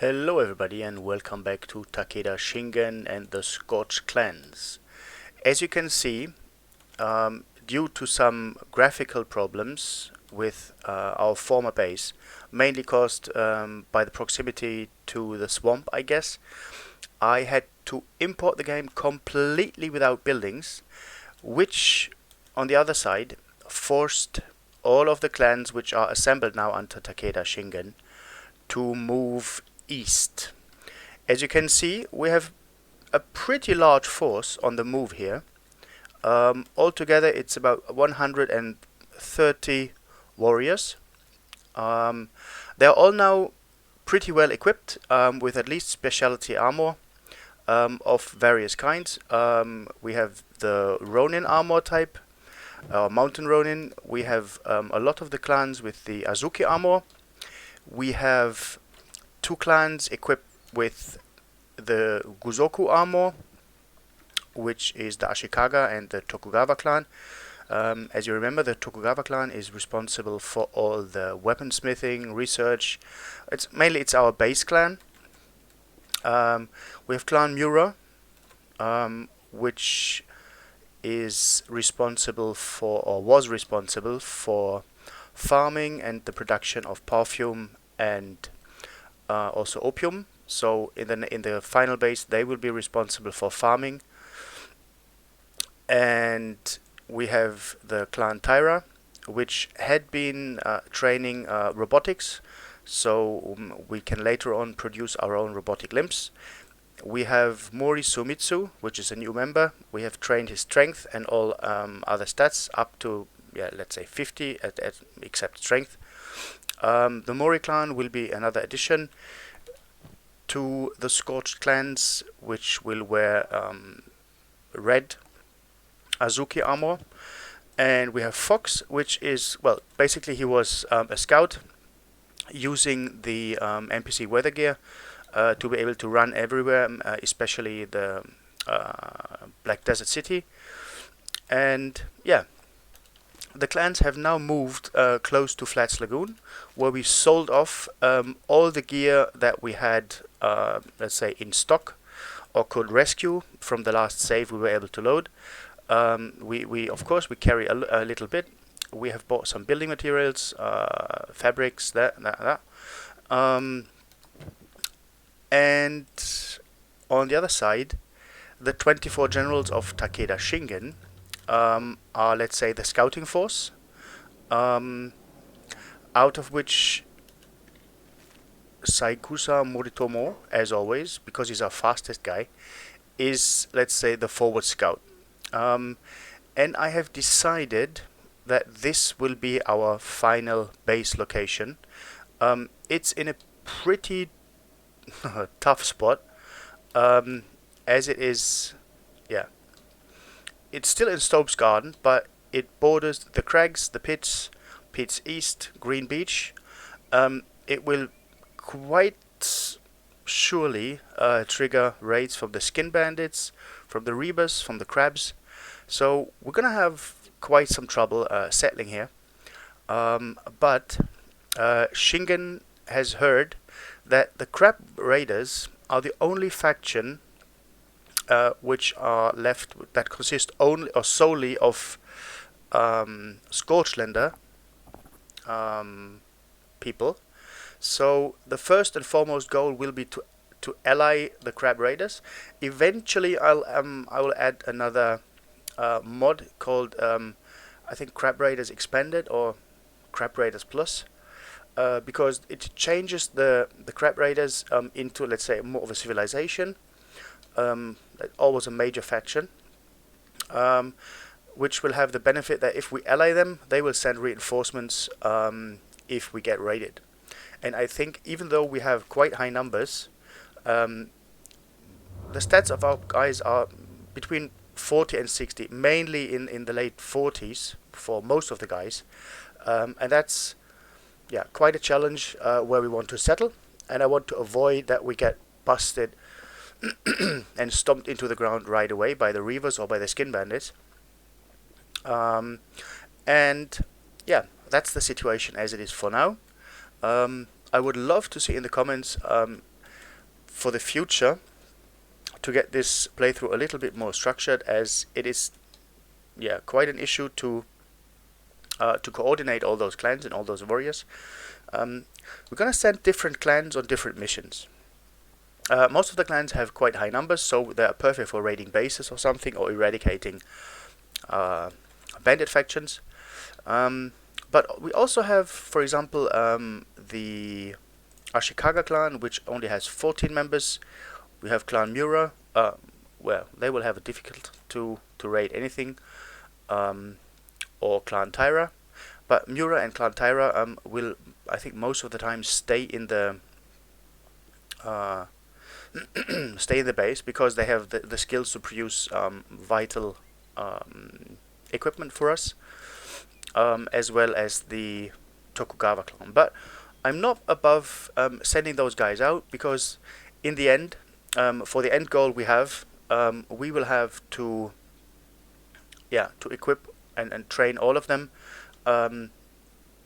Hello everybody and welcome back to Takeda Shingen and the Scorched Clans. As you can see, due to some graphical problems with our former base, mainly caused by the proximity to the swamp, I guess, I had to import the game completely without buildings, which on the other side forced all of the clans which are assembled now under Takeda Shingen to move east. As you can see, we have a pretty large force on the move here. Altogether it's about 130 warriors. They're all now pretty well equipped with at least specialty armor of various kinds. We have the Ronin armor type, Mountain Ronin. We have a lot of the clans with the Azuki armor. We have two clans equipped with the Guzoku armor, which is the Ashikaga and the Tokugawa clan. As you remember, the Tokugawa clan is responsible for all the weaponsmithing, research. It's our base clan. We have Clan Mura, which is responsible for, or was responsible for, farming and the production of perfume and also opium. So in the final base, they will be responsible for farming. And we have the clan Tyra, which had been training robotics, so we can later on produce our own robotic limbs. We have Mori Sumitsu, which is a new member. We have trained his strength and all other stats up to, let's say 50 except strength. The Mori clan will be another addition to the Scorched clans, which will wear red Azuki armor. And we have Fox, which is, well, basically he was a scout using the NPC weather gear to be able to run everywhere, especially the Black Desert City. And yeah, the clans have now moved close to Flats Lagoon, where we sold off all the gear that we had, let's say, in stock or could rescue from the last save we were able to load. We of course we carry a little bit. We have bought some building materials, fabrics, that. And on the other side, the 24 generals of Takeda Shingen are, let's say, the scouting force, out of which Saikusa Moritomo, as always, because he's our fastest guy, is, let's say, the forward scout. And I have decided that this will be our final base location. It's in a pretty tough spot, as it is, it's still in Stobe's garden, but it borders the Crags, the Pits East, Green Beach. It will quite surely trigger raids from the Skin Bandits, from the Rebus, from the Crabs. So we're gonna have quite some trouble settling here. But Shingen has heard that the Crab Raiders are the only faction which are left that consist only or solely of Scorchlander people. So the first and foremost goal will be to ally the Crab Raiders. Eventually, I will add another mod called I think Crab Raiders Expanded or Crab Raiders Plus, because it changes the Crab Raiders into, let's say, more of a civilization. Always a major faction, which will have the benefit that if we ally them, they will send reinforcements if we get raided. And I think even though we have quite high numbers, the stats of our guys are between 40 and 60, mainly in the late 40s for most of the guys, and that's quite a challenge where we want to settle. And I want to avoid that we get busted and stomped into the ground right away by the Reavers or by the Skin Bandits. And yeah, that's the situation as it is for now. I would love to see in the comments for the future to get this playthrough a little bit more structured, as it is quite an issue to coordinate all those clans and all those warriors. We're gonna send different clans on different missions. Most of the clans have quite high numbers, so they're perfect for raiding bases or something, or eradicating bandit factions. But we also have, for example, the Ashikaga clan, which only has 14 members. We have Clan Mura. Well, they will have a difficult to raid anything, or Clan Tyra. But Mura and Clan Tyra will, I think, most of the time stay in the base, because they have the skills to produce vital equipment for us, as well as the Tokugawa clan. But I'm not above sending those guys out, because in the end, for the end goal we will have to equip and train all of them,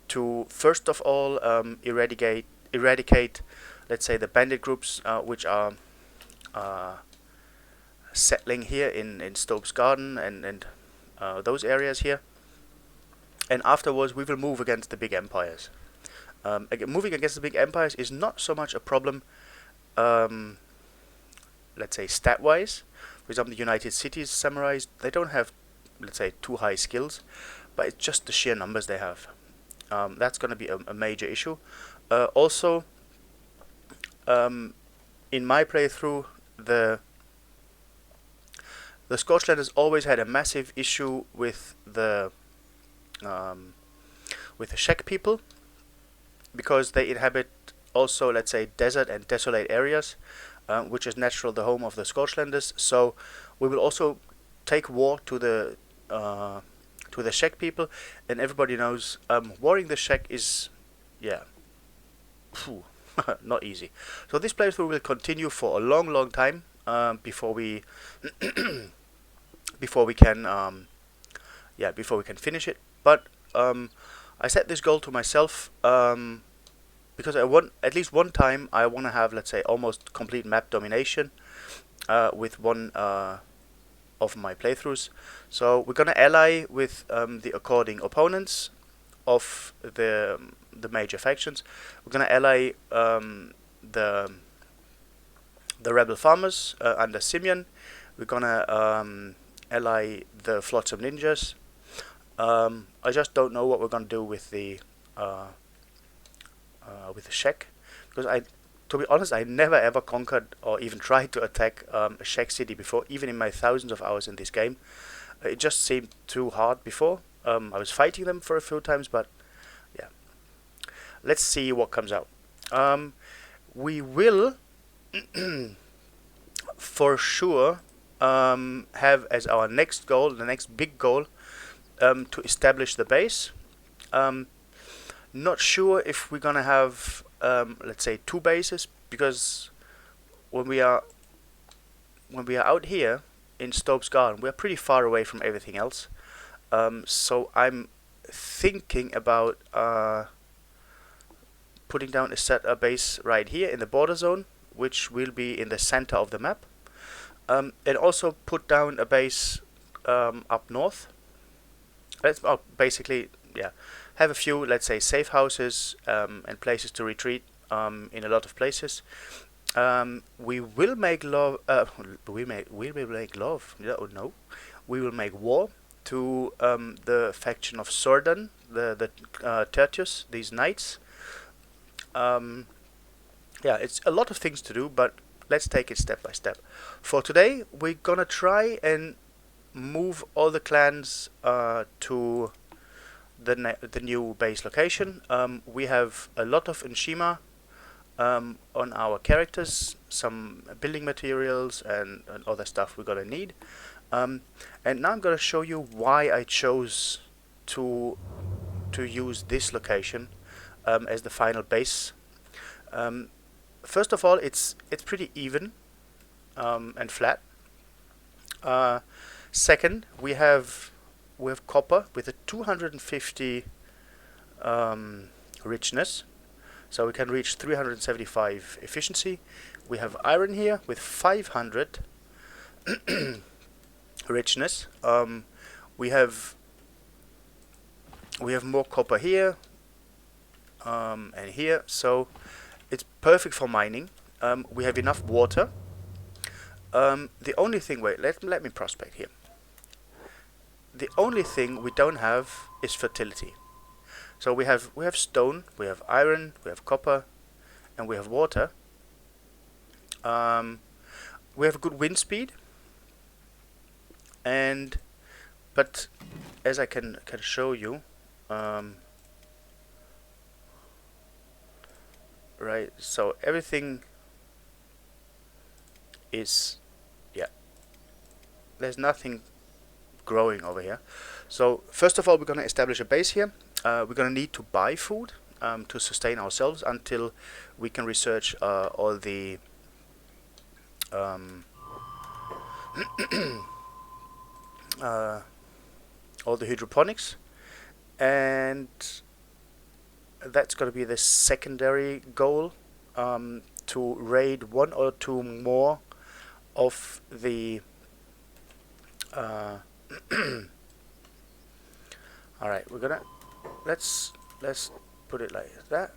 to first of all eradicate, let's say, the bandit groups which are settling here in Stobe's garden and those areas here. And afterwards we will move against the big empires. Moving against the big empires is not so much a problem, let's say, stat-wise. For example, the United Cities samurais, they don't have, let's say, too high skills, but it's just the sheer numbers they have. That's going to be a major issue. Also, in my playthrough, the Scorchlanders always had a massive issue with the Shek people, because they inhabit also, let's say, desert and desolate areas, which is natural the home of the Scorchlanders. So we will also take war to the Shek people, and everybody knows warring the Shek is not easy. So this playthrough will continue for a long time before we can finish it. But I set this goal to myself because I want, at least one time, I want to have, let's say, almost complete map domination with one of my playthroughs. So we're gonna ally with the according opponents of the major factions. We're gonna ally the rebel farmers under Simeon. We're gonna ally the flotsam ninjas. I just don't know what we're gonna do with the Shek, because to be honest, I never ever conquered or even tried to attack a Shek city before, even in my thousands of hours in this game. It just seemed too hard before. I was fighting them for a few times, but yeah. Let's see what comes out. We will for sure have as our next goal, the next big goal, to establish the base. Not sure if we're gonna have let's say 2 bases, because when we are out here in Stobe's garden, we're pretty far away from everything else. So I'm thinking about putting down a base right here in the border zone, which will be in the center of the map, and also put down a base up north. Let's basically have a few, let's say, safe houses and places to retreat in a lot of places. We will make love. We will make love. No, we will make war to the faction of Sordan, the Tertius, these knights. It's a lot of things to do, but let's take it step by step. For today, we're gonna try and move all the clans to the new base location. We have a lot of Unshima on our characters, some building materials and other stuff we're gonna need. And now I'm gonna show you why I chose to use this location as the final base. First of all, it's pretty even and flat. Second, we have copper with a 250 richness. So we can reach 375 efficiency. We have iron here with 500 richness. We have more copper here and here, so it's perfect for mining. We have enough water. The only thing, wait, let me prospect here. The only thing we don't have is fertility. So we have stone, we have iron, we have copper, and we have water. We have a good wind speed, but as I can show you, right. So everything is, yeah. There's nothing growing over here. So first of all, we're going to establish a base here. We're going to need to buy food to sustain ourselves until we can research all the hydroponics, and that's going to be the secondary goal, to raid one or two more of the alright, we're gonna let's put it like that.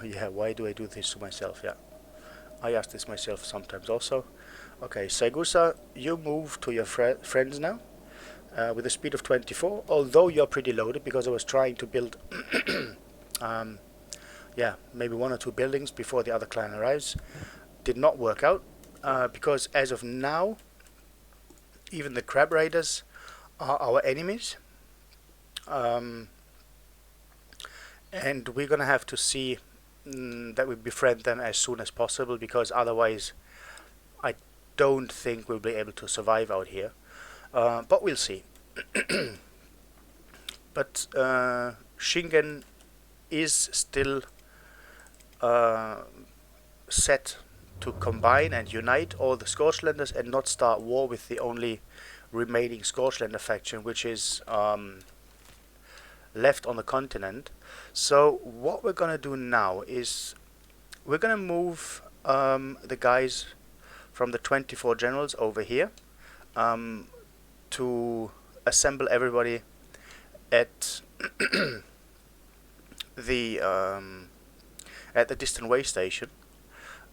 Yeah, why do I do this to myself? Yeah, I ask this myself sometimes also. Okay, Saigusa, you move to your friends now with a speed of 24, although you're pretty loaded, because I was trying to build yeah, maybe one or two buildings before the other clan arrives. Did not work out, because as of now, even the crab raiders are our enemies, and we're gonna have to see that we befriend them as soon as possible, because otherwise I don't think we'll be able to survive out here, but we'll see. But Shingen is still set to combine and unite all the Scorchlanders and not start war with the only remaining Scorchlander faction, which is left on the continent. So what we're gonna do now is we're gonna move the guys from the 24 generals over here to assemble everybody at the distant way station,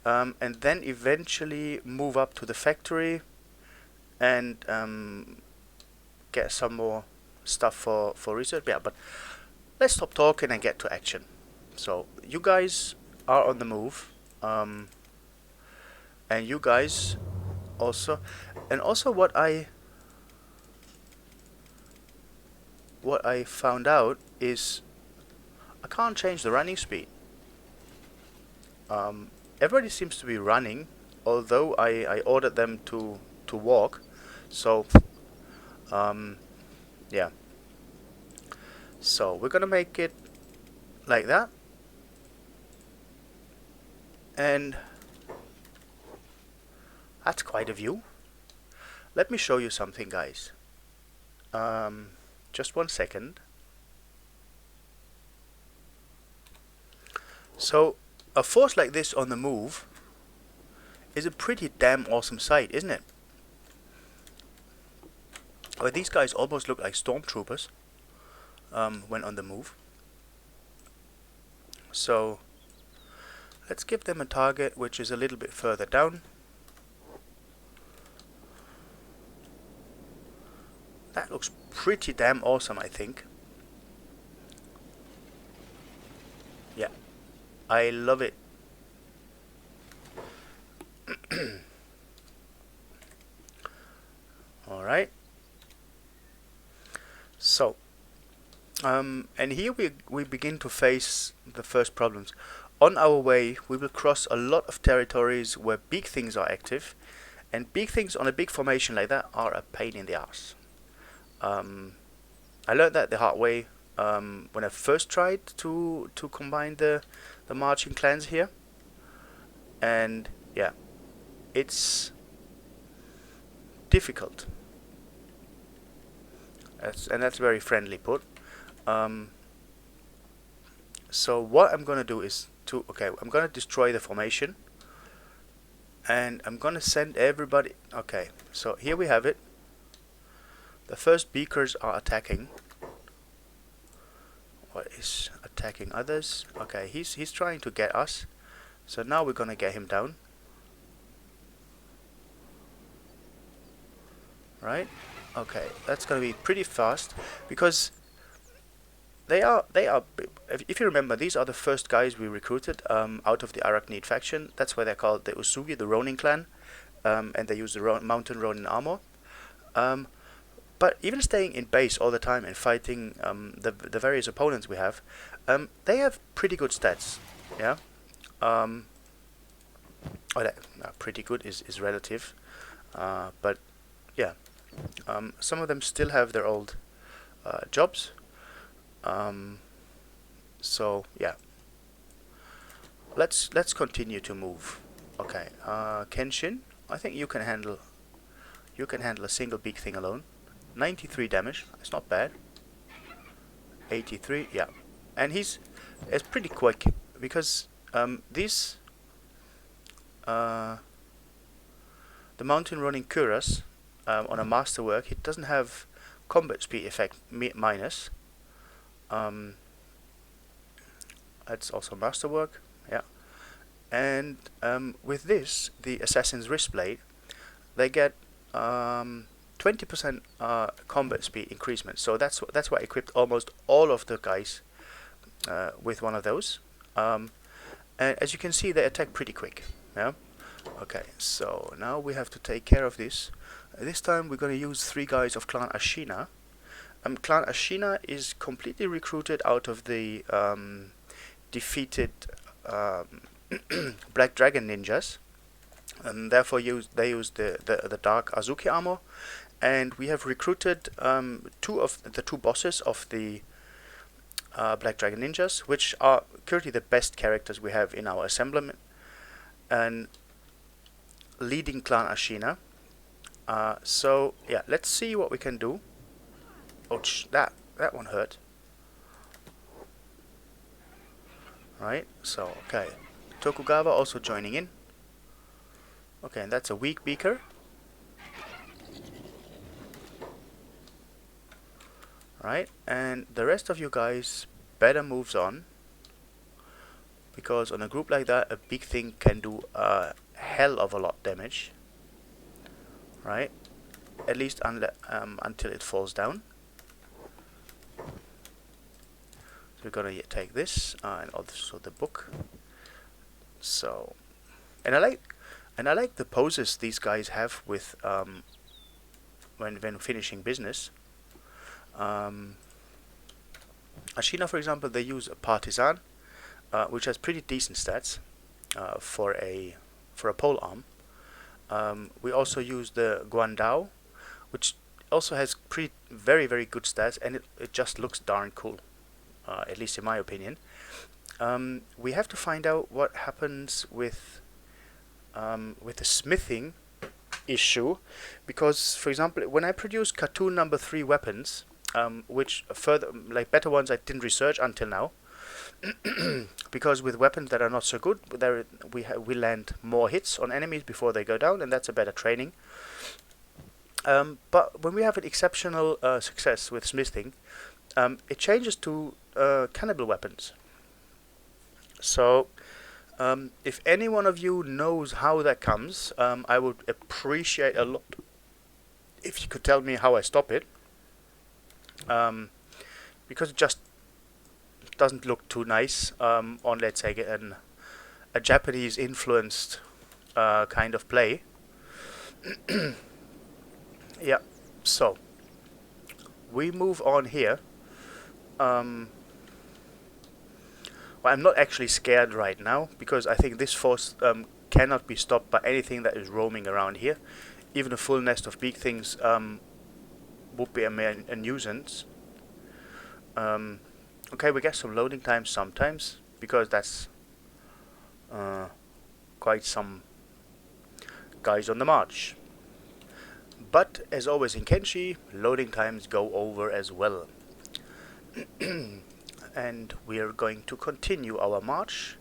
and then eventually move up to the factory and get some more stuff for research. Yeah, but let's stop talking and get to action. So you guys are on the move, and you guys also, and also what I found out is I can't change the running speed. Everybody seems to be running, although I ordered them to walk. So yeah. So we're gonna make it like that, and that's quite a view. Let me show you something, guys. Just 1 second. So a force like this on the move is a pretty damn awesome sight, isn't it? Well, these guys almost look like stormtroopers when on the move. So let's give them a target which is a little bit further down. That looks pretty damn awesome, I think. Yeah, I love it. Alright. So, and here we begin to face the first problems. On our way, we will cross a lot of territories where big things are active, and big things on a big formation like that are a pain in the ass. I learned that the hard way when I first tried to combine the marching clans here, and yeah, it's difficult. That's very friendly put. So what I'm gonna do is I'm gonna destroy the formation, and I'm gonna send everybody. Okay, so here we have it. The first beakers are attacking. What is attacking others? Okay, he's trying to get us. So now we're gonna get him down. Right? Okay, that's gonna be pretty fast because they are. If you remember, these are the first guys we recruited out of the Arachnid faction. That's why they're called the Uesugi, the Ronin clan, and they use the mountain Ronin armor. But even staying in base all the time and fighting the various opponents we have, they have pretty good stats. Yeah. Pretty good is relative, but yeah. Some of them still have their old jobs. So yeah, let's continue to move. Okay, Kenshin, I think you can handle a single big thing alone. 93 damage, it's not bad. 83, yeah, and it's pretty quick because these the mountain running Kuras on a masterwork, it doesn't have combat speed effect minus. That's also masterwork, yeah. And with this, the Assassin's Wristblade, they get 20% combat speed increasement. So that's why I equipped almost all of the guys with one of those. And as you can see, they attack pretty quick. Yeah. Okay. So now we have to take care of this. This time we're going to use 3 guys of Clan Ashina. Clan Ashina is completely recruited out of the defeated Black Dragon ninjas, and therefore they use the Dark Azuki armor. And we have recruited 2 of the 2 bosses of the Black Dragon ninjas, which are currently the best characters we have in our assemblement, and leading Clan Ashina. So yeah, let's see what we can do. Ouch, that one hurt. Right, so okay, Tokugawa also joining in. Okay, and that's a weak beaker. Right, and the rest of you guys better moves on, because on a group like that, a big thing can do a hell of a lot damage. Right, at least until it falls down. So we're gonna take this and also the book. So, and I like the poses these guys have with when finishing business. Ashina, for example, they use a partisan, which has pretty decent stats for a pole arm. We also use the Guandao, which also has very good stats, and it just looks darn cool, at least in my opinion. We have to find out what happens with the smithing issue, because, for example, when I produce cartoon number 3 weapons, which further, like better ones, I didn't research until now, because with weapons that are not so good, we land more hits on enemies before they go down, and that's a better training. But when we have an exceptional success with smithing, it changes to cannibal weapons. So if any one of you knows how that comes, I would appreciate a lot if you could tell me how I stop it, because it just doesn't look too nice on, let's say, a Japanese influenced kind of play. Yeah, so we move on here. Well, I'm not actually scared right now, because I think this force cannot be stopped by anything that is roaming around here. Even a full nest of big things would be a nuisance. Okay, we get some loading times sometimes, because that's quite some guys on the march. But as always in Kenshi, loading times go over as well. and we are going to continue our march,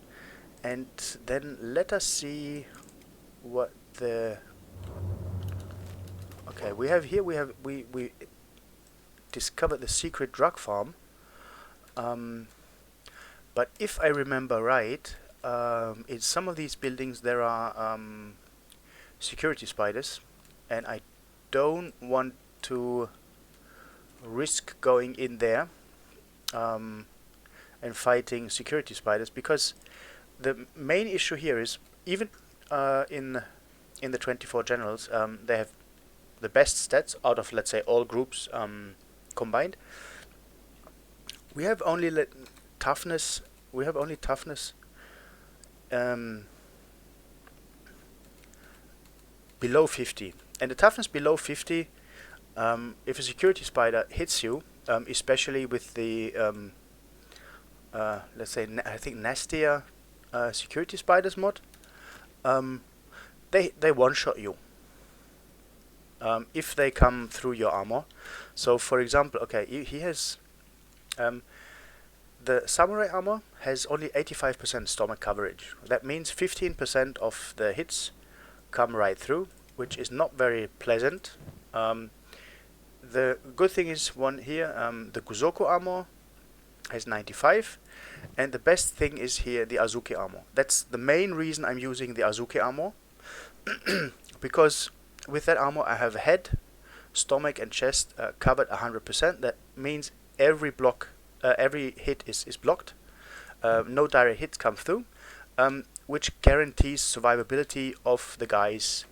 and then let us see what the we have here. We discovered the secret drug farm, but if I remember right, in some of these buildings there are security spiders, and I don't want to risk going in there and fighting security spiders, because the main issue here is, even in the 24 generals, they have the best stats out of, let's say, all groups combined. We have only toughness. We have only toughness below 50, and the toughness below 50. If a security spider hits you, especially with the let's say, I think nastier security spiders mod, they one-shot you if they come through your armor. So, for example, he has the samurai armor has only 85% stomach coverage. That means 15% of the hits come right through, which is not very pleasant. The good thing is one here, the Kuzoku armor has 95, and the best thing is here the Azuki armor. That's the main reason I'm using the Azuki armor, because with that armor I have head, stomach and chest covered 100%. That means every hit is blocked, no direct hits come through, which guarantees survivability of the guys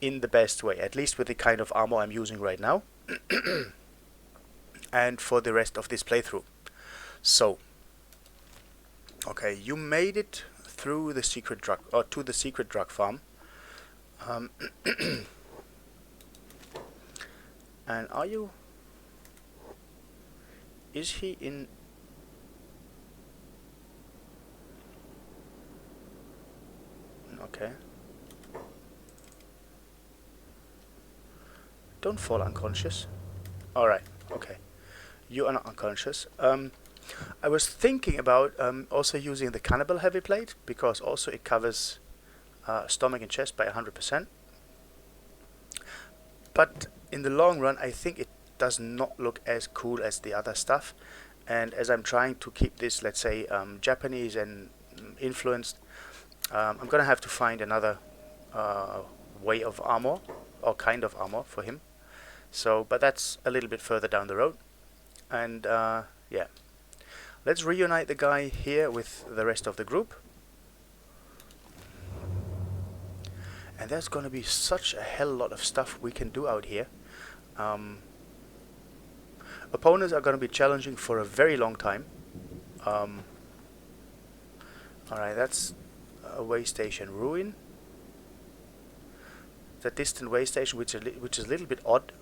in the best way, at least with the kind of armor I'm using right now. And for the rest of this playthrough. So, you made it through the secret drug, or to the secret drug farm. And are you? Is he in? Okay. Don't fall unconscious. Alright, okay. You are not unconscious. I was thinking about also using the cannibal heavy plate, because also it covers stomach and chest by 100%. But in the long run, I think it does not look as cool as the other stuff. And as I'm trying to keep this, let's say, Japanese and influenced, I'm gonna have to find another way of armor, or kind of armor for him. So, but that's a little bit further down the road. And yeah, let's reunite the guy here with the rest of the group. And there's gonna be such a hell lot of stuff we can do out here. Opponents are gonna be challenging for a very long time. Alright, that's a way station ruin. The distant way station, which is a little bit odd.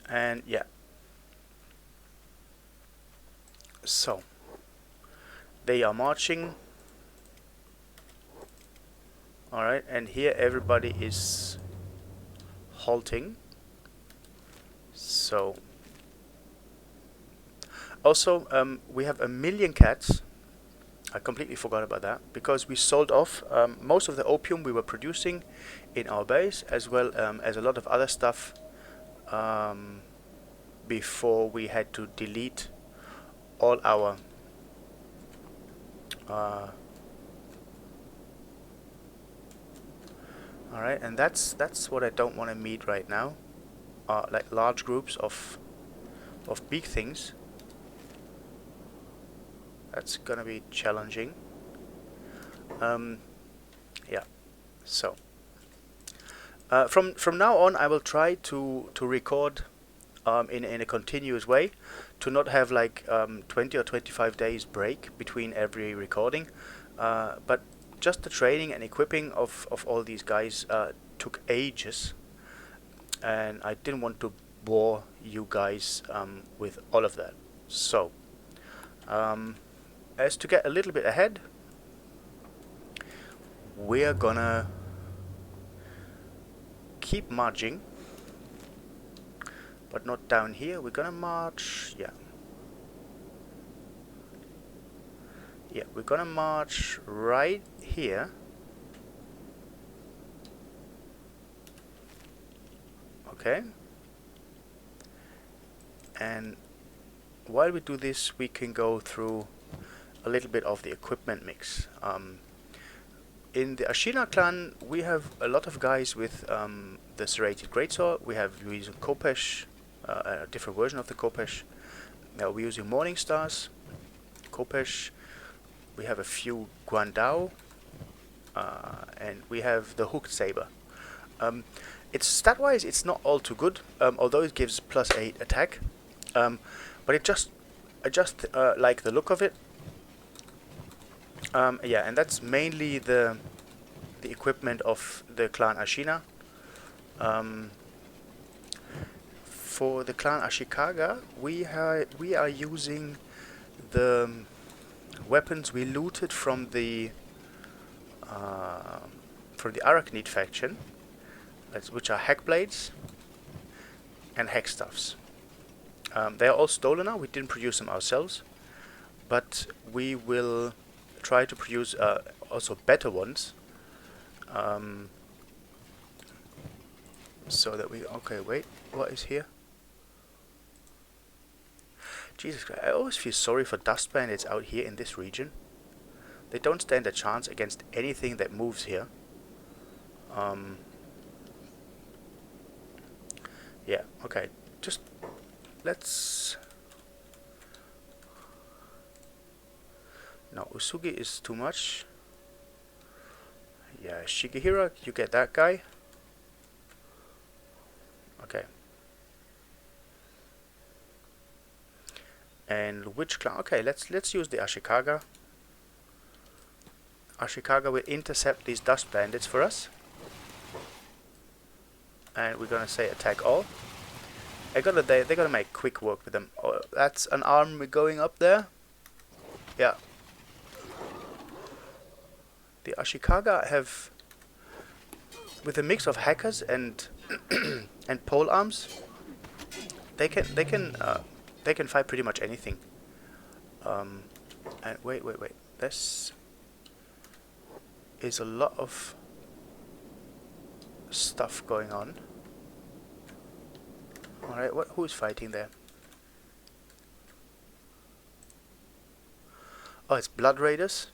And yeah, so they are marching. Alright, and here everybody is halting. So also we have 1 million cats. I completely forgot about that, because we sold off most of the opium we were producing in our base, as well as a lot of other stuff, before we had to delete all our alright, and that's what I don't want to meet right now, like large groups of big things. That's gonna be challenging. Yeah, so from now on I will try to record in a continuous way, to not have like 20 or 25 days break between every recording, but just the training and equipping of all these guys took ages, and I didn't want to bore you guys with all of that. So as to get a little bit ahead, we're gonna keep marching, but not down here. We're gonna march, yeah. Yeah, we're gonna march right here. Okay. And while we do this, we can go through a little bit of the equipment mix. In the Ashina clan, we have a lot of guys with the serrated greatsword. We have using Khopesh, a different version of the Khopesh. Now we're using Morning Stars, Khopesh. We have a few Guandao, and we have the hooked saber. It's stat-wise, it's not all too good, although it gives +8 attack. But I just like the look of it. Yeah, and that's mainly the equipment of the clan Ashina. For the clan Ashikaga, we are using the weapons we looted from the Arachnid faction, which are hack blades and hack stuffs. They are all stolen now. We didn't produce them ourselves, but we will try to produce also better ones, so that we... Okay, wait, what is here? Jesus Christ, I always feel sorry for dust bandits out here in this region. They don't stand a chance against anything that moves here. Yeah, okay, just let's... No, Uesugi is too much. Yeah, Shigehira, you get that guy. Okay. And which clan? Okay, let's use the Ashikaga. Ashikaga will intercept these dust bandits for us. And we're gonna say attack all. They're gonna make quick work with them. Oh, that's an army going up there. Yeah. The Ashikaga have, with a mix of hackers and and pole arms, they can fight pretty much anything. And wait, this is a lot of stuff going on. All right, who is fighting there? Oh, it's Blood Raiders.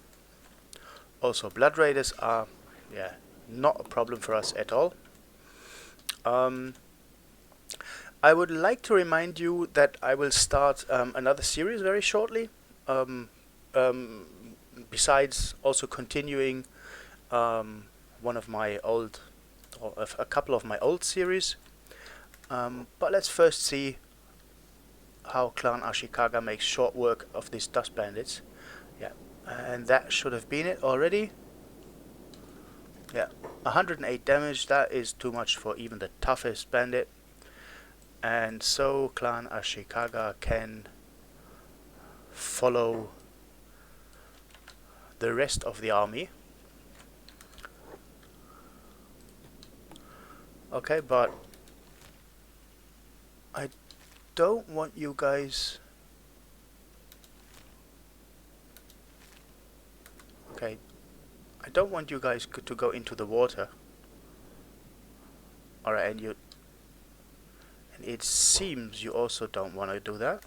Also, Blood Raiders are, yeah, not a problem for us at all. I would like to remind you that I will start another series very shortly. Besides also continuing one of my old, or a couple of my old series. But let's first see how Clan Ashikaga makes short work of these dust bandits. Yeah, and that should have been it already. Yeah, 108 damage, that is too much for even the toughest bandit. And so Clan Ashikaga can follow the rest of the army. Okay, but I don't want you guys... Okay, I don't want you guys to go into the water. Alright, and it seems you also don't want to do that,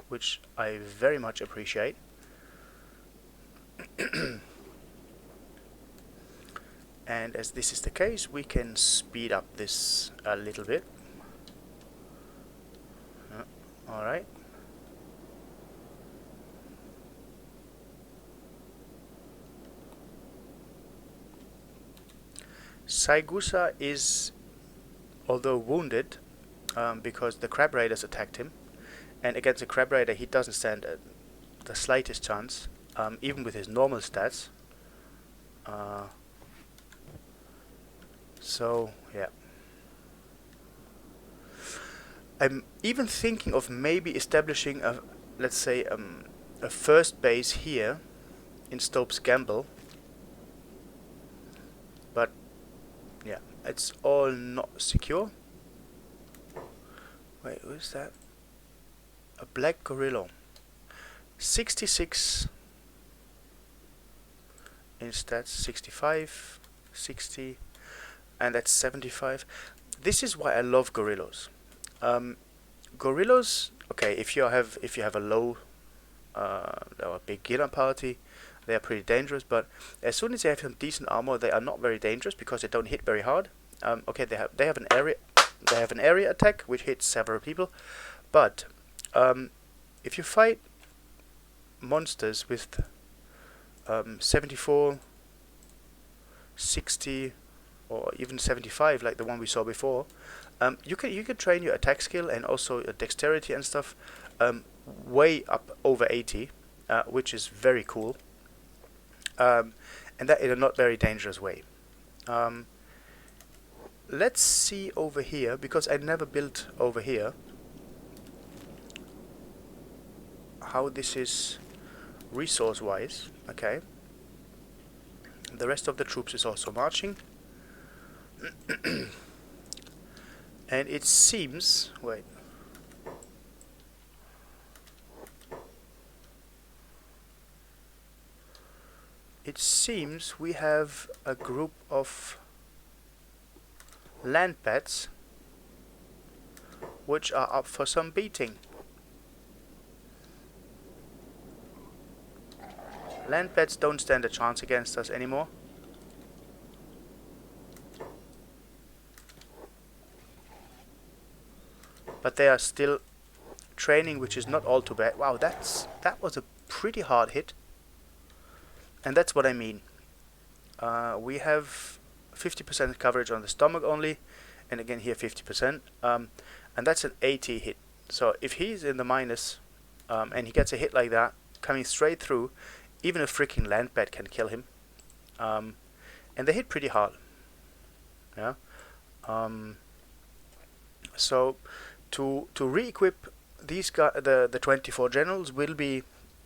which I very much appreciate. And as this is the case, we can speed up this a little bit. Alright. Saigusa is, although wounded, because the Crab Raiders attacked him, and against a Crab Raider he doesn't stand the slightest chance, even with his normal stats. So, yeah. I'm even thinking of maybe establishing a, let's say, a first base here in Stobe's Gamble. But, yeah, it's all not secure. Wait, who is that? A black gorilla. 66 in stats, 65, 60, and that's 75. This is why I love gorillas. Gorillas, okay, if you have a low or a beginner party, they are pretty dangerous. But as soon as they have some decent armor, they are not very dangerous because they don't hit very hard. Okay, they have an area attack which hits several people, but if you fight monsters with 74, 60, or even 75, like the one we saw before, you can train your attack skill and also your dexterity and stuff way up over 80, which is very cool, and that in a not very dangerous way. Let's see over here, because I never built over here, how this is resource wise. Okay, the rest of the troops is also marching. And it seems, wait, it seems we have a group of land pets which are up for some beating. Land pets don't stand a chance against us anymore. But they are still training, which is not all too bad. Wow, that was a pretty hard hit. And that's what I mean. We have 50% coverage on the stomach only, and again here 50%, and that's an 80 hit. So if he's in the minus, and he gets a hit like that coming straight through, even a freaking land bat can kill him. And they hit pretty hard. Yeah. So to re-equip these guys, the 24 generals will be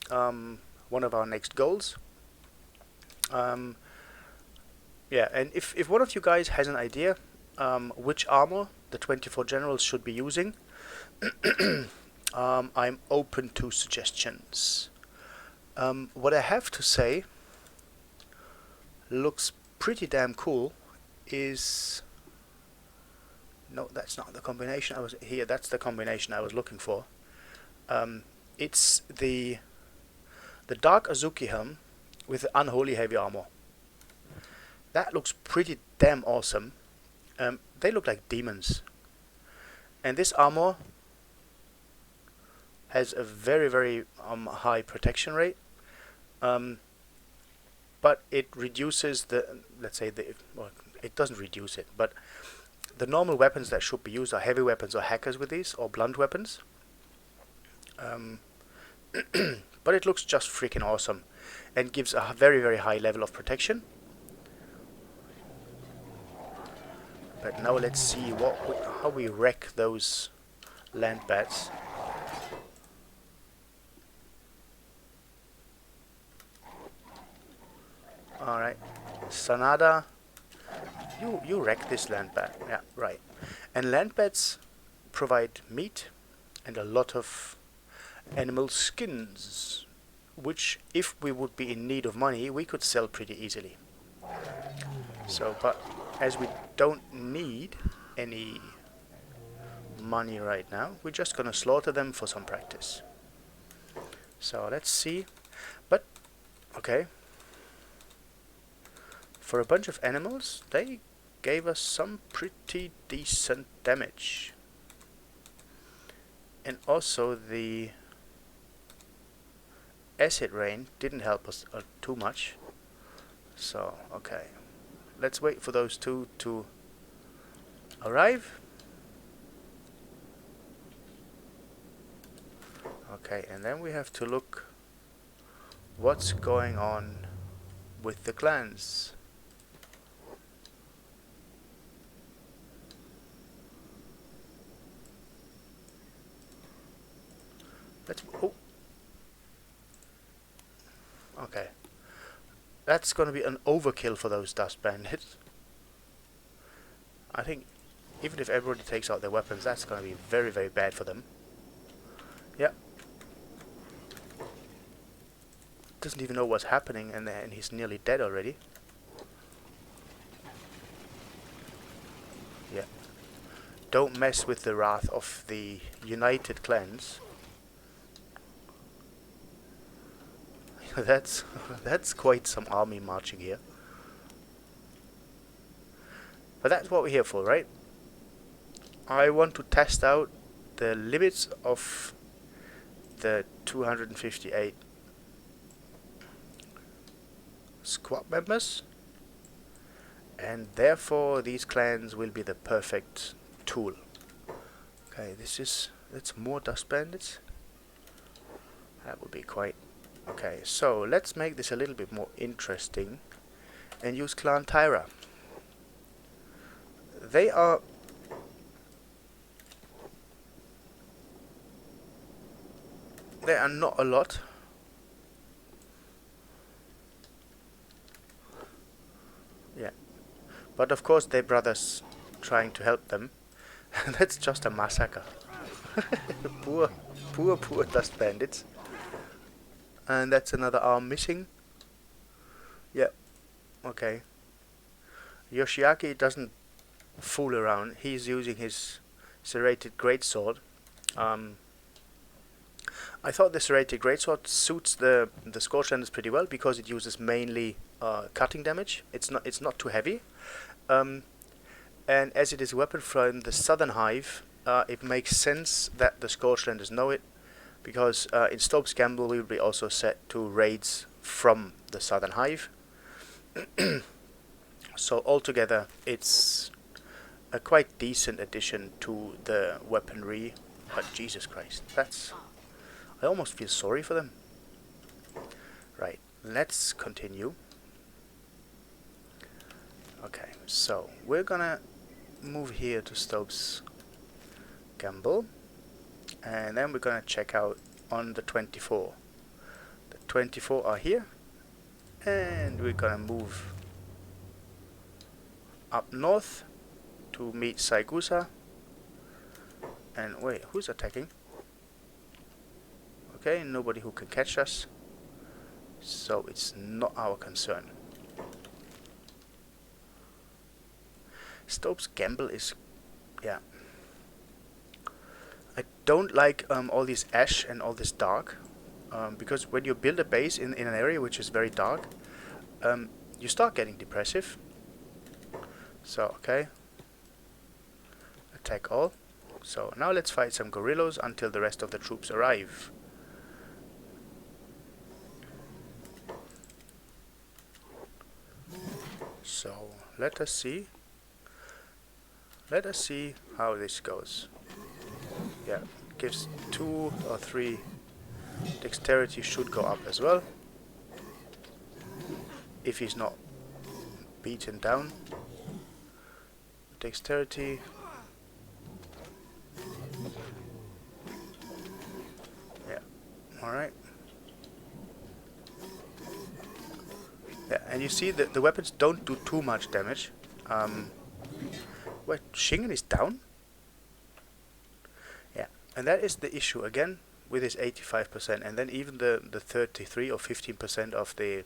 one of our next goals. Yeah, and if one of you guys has an idea which armor the 24 generals should be using, I'm open to suggestions. What I have to say looks pretty damn cool is... No, that's not the combination I was... Here, that's the combination I was looking for. It's the Dark Azuki helm with the Unholy Heavy Armor. That looks pretty damn awesome. They look like demons. And this armor has a very, very high protection rate. But it reduces the... Let's say well, it doesn't reduce it, but the normal weapons that should be used are heavy weapons or hackers with these, or blunt weapons. But it looks just freaking awesome and gives a very, very high level of protection. But now let's see how we wreck those land bats. Alright, Sanada, you wreck this land bat. Yeah, right. And land bats provide meat and a lot of animal skins, which if we would be in need of money, we could sell pretty easily. So, but as we don't need any money right now, we're just gonna slaughter them for some practice. So let's see. But okay, for a bunch of animals, they gave us some pretty decent damage. And also the acid rain didn't help us too much. So okay, let's wait for those two to arrive. Okay, and then we have to look what's going on with the clans. Oh. Okay. That's gonna be an overkill for those dust bandits. I think Even if everybody takes out their weapons, that's gonna be very, very bad for them. Yeah. Doesn't even know what's happening, and he's nearly dead already. Yeah. Don't mess with the wrath of the United Clans. that's quite some army marching here. But that's what we're here for, right? I want to test out the limits of the 258 squad members, and therefore these clans will be the perfect tool. Okay, that's more dust bandits. That would be quite okay. So let's make this a little bit more interesting and use Clan Tyra. They are not a lot. Yeah, but of course their brothers trying to help them. That's just a massacre. poor dust bandits. And that's another arm missing. Yeah, okay. Yoshiaki doesn't fool around. He's using his serrated greatsword. I thought the serrated greatsword suits the Scorchlanders pretty well because it uses mainly cutting damage. It's not too heavy, and as it is a weapon from the Southern Hive, it makes sense that the Scorchlanders know it, because in Stobe's gamble we will be also set to raids from the Southern Hive. So altogether, it's a quite decent addition to the weaponry. But Jesus Christ, I almost feel sorry for them. Right, let's continue. Okay, so we're gonna move here to Stobe's gamble, and then we're gonna check out on the 24. The 24 are here, and we're gonna move up north to meet Saigusa. And wait, who's attacking? Okay, nobody who can catch us, so it's not our concern. Stobe's gamble is, yeah. I don't like all this ash and all this dark, because when you build a base in an area which is very dark, you start getting depressive. So, okay. Attack all. So, now let's fight some gorillas until the rest of the troops arrive. So, let us see. Let us see how this goes. Yeah, gives 2 or 3. Dexterity should go up as well, if he's not beaten down. Dexterity. Yeah, alright. Yeah, and you see that the weapons don't do too much damage. Wait, Shingen is down? Yeah, and that is the issue again with his 85%, and then even the 33 or 15% of the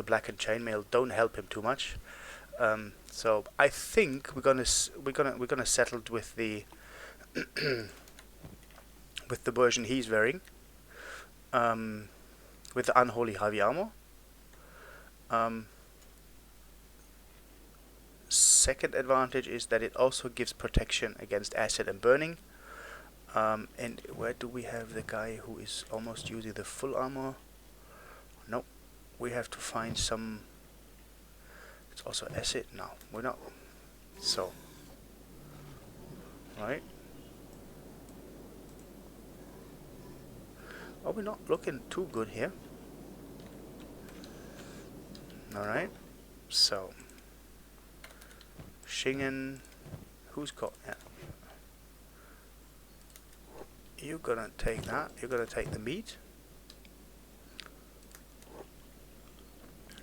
blackened chainmail don't help him too much. So I think we're gonna settle with the with the version he's wearing, with the unholy heavy armor. Second advantage is that it also gives protection against acid and burning. And where do we have the guy who is almost using the full armor? Nope. We have to find some. It's also acid. No, we're not. So, right. Oh, we're not looking too good here. Alright. So, Shingen. Who's got that? You're gonna take that. You're gonna take the meat.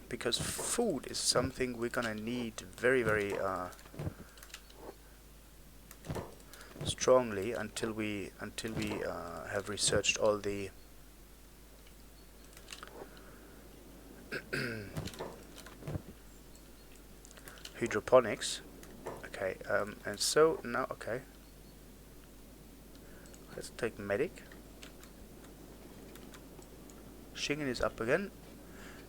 Because food is something we're gonna need very, very strongly until we have researched all the hydroponics. Okay, and so now, okay, let's take medic. Shingen is up again.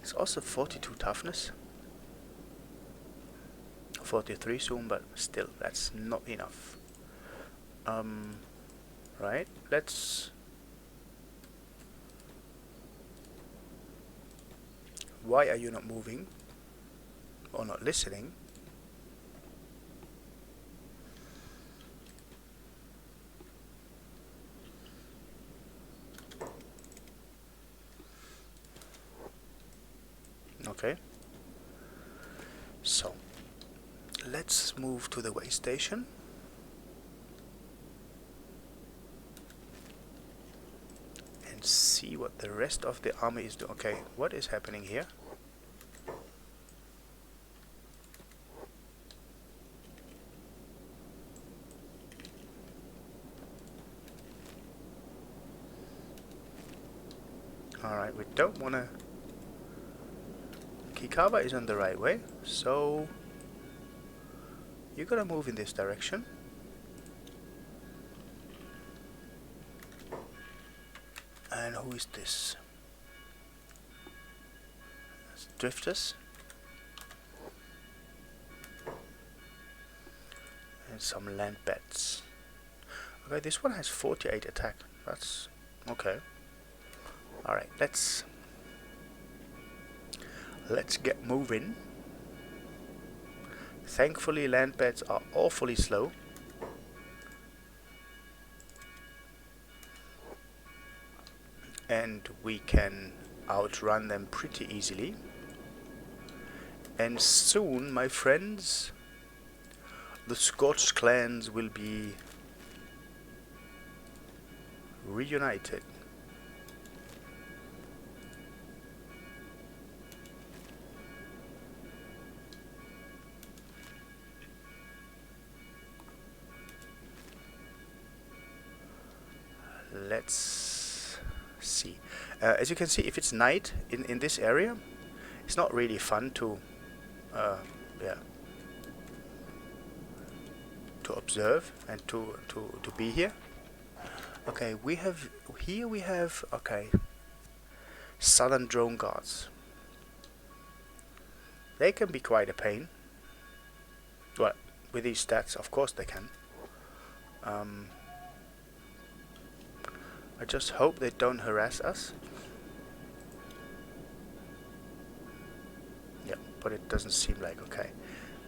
It's also 42 toughness. 43 soon, but still, that's not enough. Right, let's... Why are you not moving? Or not listening? Okay. So, let's move to the way station. And see what the rest of the army is doing. Okay, what is happening here? Alright, we don't want to... Kikawa is on the right way, so... You're gonna move in this direction. And who is this? That's drifters. And some land bats. Okay, this one has 48 attack. That's okay. Alright, let's get moving. Thankfully, land bats are awfully slow. And we can outrun them pretty easily. And soon, my friends, the Scorched clans will be reunited. Let's see. As you can see, if it's night in this area, it's not really fun to to observe and to be here. Okay, we have okay, southern drone guards. They can be quite a pain. Well, with these stats, of course they can. I just hope they don't harass us. Yeah, but it doesn't seem like. Okay.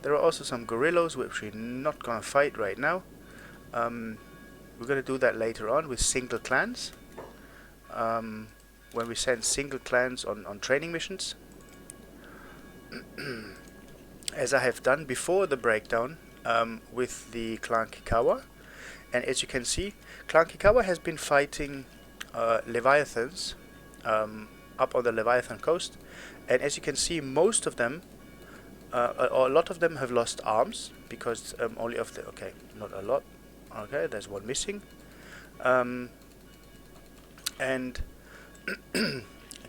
There are also some gorillas which we're not gonna fight right now. We're gonna do that later on with single clans. When we send single clans on training missions. As I have done before the breakdown with the clan Kikawa. And as you can see, Clan Kikawa has been fighting Leviathans up on the Leviathan coast. And as you can see, most of them, or a lot of them have lost arms. Because only of the... Okay, not a lot. Okay, there's one missing. And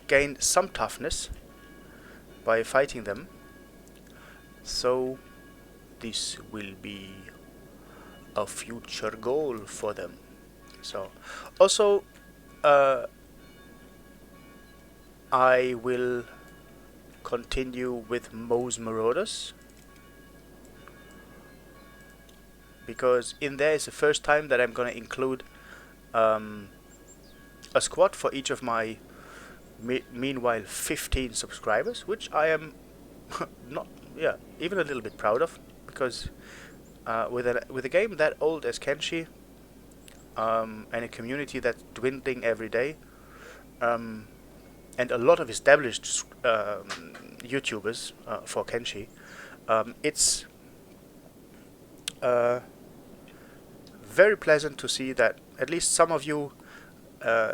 gained some toughness by fighting them. So this will be a future goal for them. So also I will continue with Moe's Marauders, because in there is the first time that I'm gonna include a squad for each of my meanwhile 15 subscribers, which I am not even a little bit proud of, because with a game that old as Kenshi, and a community that's dwindling every day, and a lot of established YouTubers for Kenshi, it's very pleasant to see that at least some of you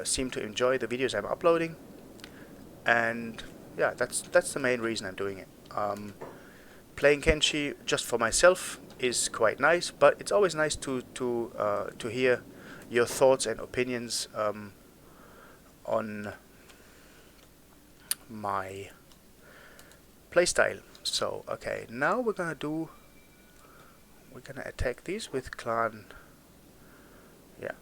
seem to enjoy the videos I'm uploading, and yeah, that's the main reason I'm doing it. Playing Kenshi just for myself is quite nice, but it's always nice to hear your thoughts and opinions on my playstyle. So okay, now we're gonna attack these with clan. Yeah.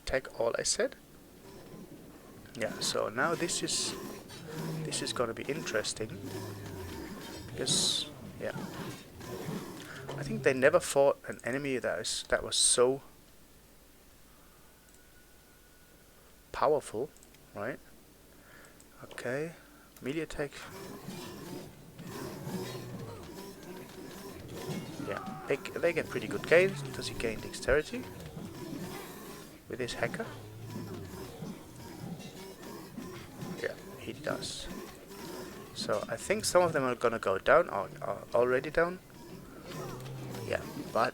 Attack all, I said. Yeah, so now this is gonna be interesting because yeah, I think they never fought an enemy that was so powerful, right? Okay, melee attack. Yeah, they get pretty good gains. Does he gain dexterity with his hacker? Yeah, he does. So I think some of them are gonna go down, or are already down. Yeah, but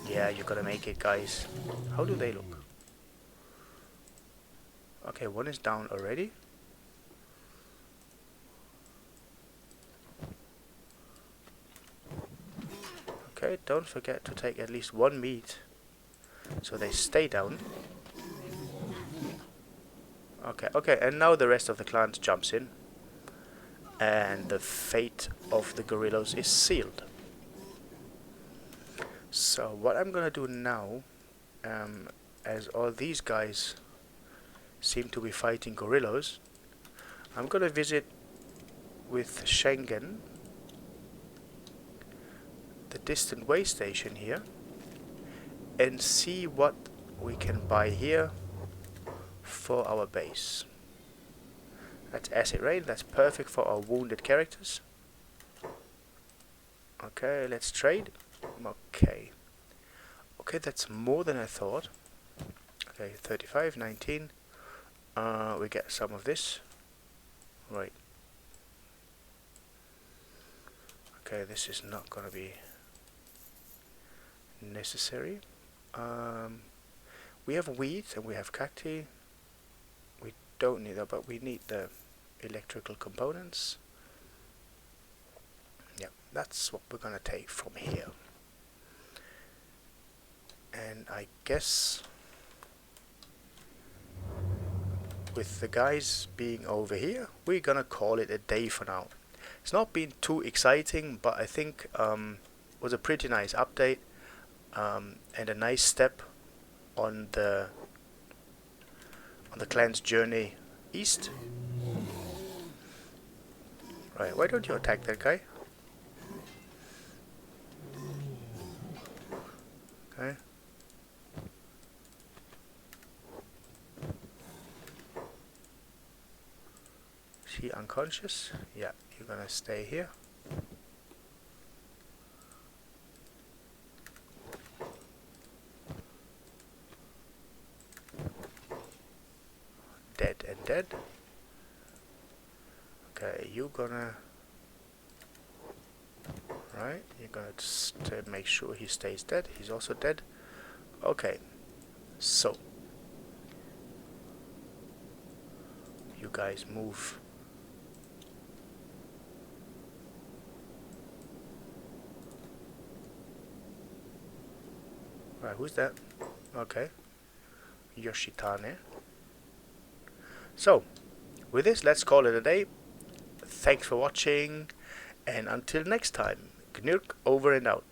yeah, you gotta make it, guys. How do they look? Okay, one is down already. Okay, don't forget to take at least one meat so they stay down. Okay, and now the rest of the clans jumps in, and the fate of the gorillas is sealed. So what I'm gonna do now, as all these guys seem to be fighting gorillas, I'm gonna visit with Schengen the distant way station here and see what we can buy here for our base. That's acid rain, that's perfect for our wounded characters. Okay, let's trade. Okay, that's more than I thought. Okay, 35, 19. We get some of this. Right. Okay, this is not gonna be necessary. We have wheat and we have cacti. We don't need that, but we need the electrical components. Yeah, that's what we're gonna take from here. And I guess with the guys being over here, we're gonna call it a day for now. It's not been too exciting, but I think was a pretty nice update and a nice step on the clan's journey east. Right, why don't you attack that guy? Okay. Is he unconscious? Yeah, you're gonna stay here. Dead and dead. Okay, you're gonna... Right, you're gonna just make sure he stays dead. He's also dead. Okay, so you guys move. Right, who's that? Okay, Yoshitane. So, with this, let's call it a day. Thanks for watching, and until next time, Gnurk over and out.